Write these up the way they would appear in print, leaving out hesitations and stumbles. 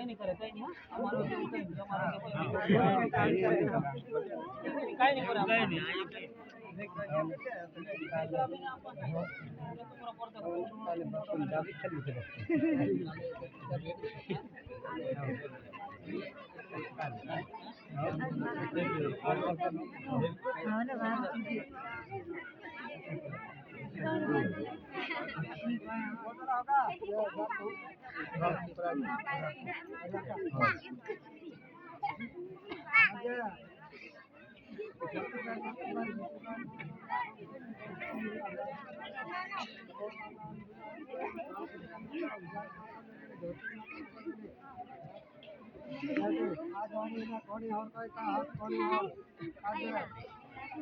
કઈ નહીં કરે કઈ નહીં અમારો કઈ નહીં કરે કઈ નહીં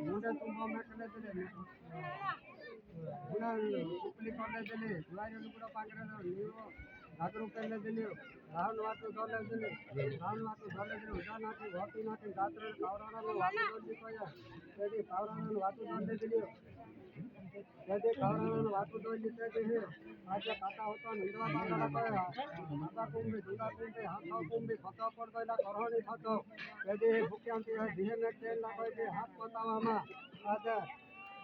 मुझे तुम मैं करने चले गुना उपली करने चले जुलाई रे गुना पाकरे नीव लाख रुपए ले दिले राहुल वातो डॉलर दिले राहुल वातो डॉलर दिले उदा नाती होती नाती गात्र कावराना नो वातो दिले कोया तेदी कावराना नो वातो डॉलर दिले तेदी कावराना नो वातो डॉलर दिले है आज काटा होता निंदवा बांगला कोया माता कुंभे दुर्गा कुंभे हाथ कुंभे फटा पर कोइला करहनी फटो तेदी भूक्यांती है दिहे में तेल ना कोई दे हाथ पतावामा आज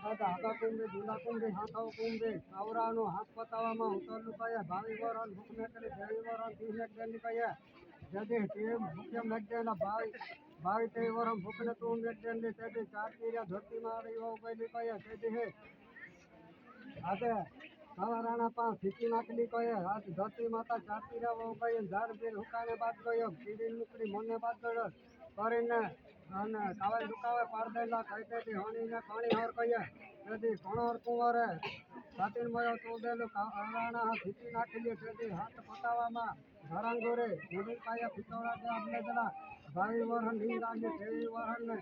आधा कुंभे दूल्हा कुंभे हाथाओ कुंभे कावरानो हाथ पतावामा उतरलू कया भावी वरण भूख में करे देवी वरण 30 लाख देनी कया जदे ते भूख्यम लग देना भावी ते वरण भूख ने तू में देने तेदे चार तीरिया धरती मारी वो गईली कया तेदे है आते कावराना पा फिकी नाखली कया आज धरती माता चार तीरिया वो गई झाड़ पेड़ हुकाने बात गयो कीड़ी नुकड़ी मने बात गयो करीने અને કાવે દુકાવે પાર દેલા કઈતે થી હોની ને પાણી હર કયા તેથી કોણર કુંવરે સાતીન મયો તો દેલો કાવરાના ફીટી નાખલી તેથી હાથ પતાવામાં ઘરંગોરે ઉડી પાયા ફીટોડા કે આપણે જલા ભાઈ વરહન નીંદ આલે તેવી વરહન ને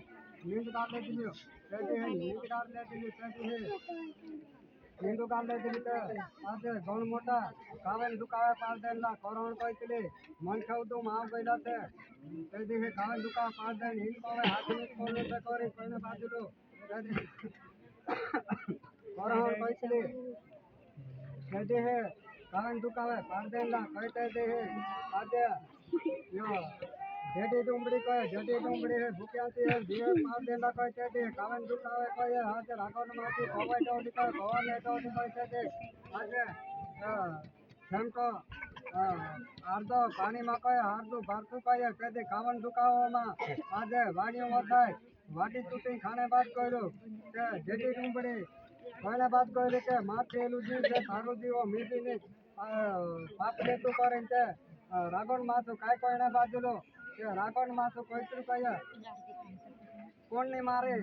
નીંદ કાલે દિલ્યો તેથી નીંદ કાલે દિલ્યો તેથી નીંદ કાલે દિલ્યો આજે ગણ મોટા કાવે દુકાવે પાર દેલા કરોણ કઈતલે મન ખાવતો માવ ગઈલા છે तेदी है कावन दुका पास दिन हिल पावे हाथ में खोलने से करे कोने बाजू लो तेदी करहन पैसले तेदी है कावन दुका वे पास दिन ला कहते दे है आज यो जेडी डुंबड़ी है भूख्याती है दिए पास दिन ला कहते दे कावन दुका वे कहे आज रागन माथी भवाई दो दिका भवाने दो कहते दे आज संतो अर्धो पानी में कहे अर्धो भरतु कहे कहते कावन दुकाओ में आज वाणियों वधाय वाटी तूटी खाने बात करो जेडी डूंबड़ी खाने बात करो के माथे लुजी से थारू जी वो मीठी ने पाप ले तू करे ते रागन माथु काय कोने बाजलो के रागन माथु कोईतु कहे कोण ने मारे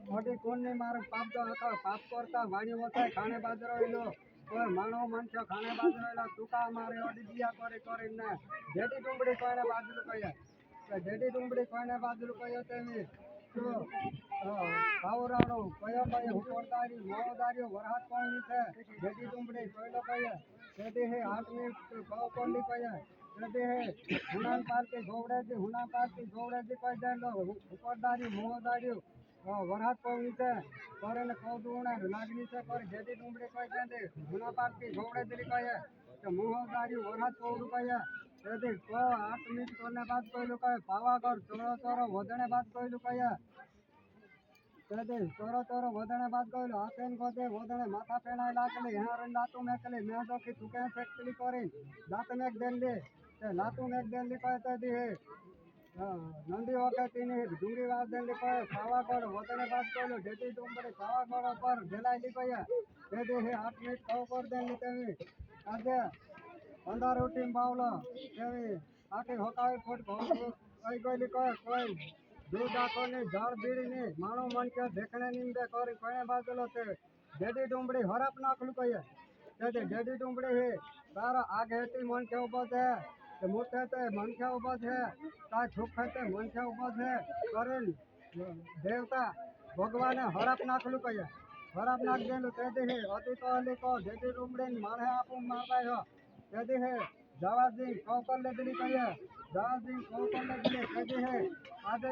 मोटी कोण ने मारे पाप तो आका पाप करता वाणियों वधाय खाने बाजरो इलो मानो मनुष्य खाने बाजू तुका मारे ओडी दिया करे ने जेडी डूंबड़ी कोने बाजू कया जेडी डूंबड़ी कोने बाजू कया तेमी तो कावरानो कया कया हुकोरदारी मोदारी वरहात पानी छे जेडी डूंबड़ी कोयलो कया तेदी है 8 मिनट पाव कोली कया तेदी है हुनान पार्टी गोवड़े जी कह देलो हुकोरदारी मोदारी वरहात पानी छे करे ने कौदुणा लागनी से करे जेडी डूंबड़ी कह दे गुना पार्टी गोवड़े दिली कहे तो मोहदारी वरहात पौडू कहे तेदी को 8 मिनट करने बात कहलू कहे पावागढ़ चोरो वदने बात कहलू कहे तेदी चोरो वदने बात कहलू आसेन गोदे वदने माथा पेनाय लागले यहाँ रे लातू मेकले मैं तो कि तुके फेक्टरी करे दात मेक देली ते लातू मेक देली कहे तेदी है नंदी वखती ने डूंगी वाल देली कहे पावागढ़ वदने बात कहलू जेडी डूंबड़ी पावागढ़ पर भेलायली कहे तेदी है 8 मिनट खाव कर देली तेवी आज 15 उठीन बावलो तेवी आके होकावे फोट कई गईली कहे कोई दूध आको ने झाड़ बीड़ी ने मानो मन के देखने निंदे करी कोने बाजलो ते जेडी डूंबड़ी हरप नाखलू कहे तेदी जेडी डूंबड़ी है तारा आगे हेती मन के उभो छे मुठे ते मन के उभो छे ता छुप ते मन के उभो छे करेल देवता भगवान हरप नाखलू कहे हरप नाख देलू तेदी है अति तो अली को जेडी डूंबड़ी मारे आपू मारवाय हो तेदी है जवाजी कौकल ले दिली कहे जवाजी कौकल ले दिली तेदी है आज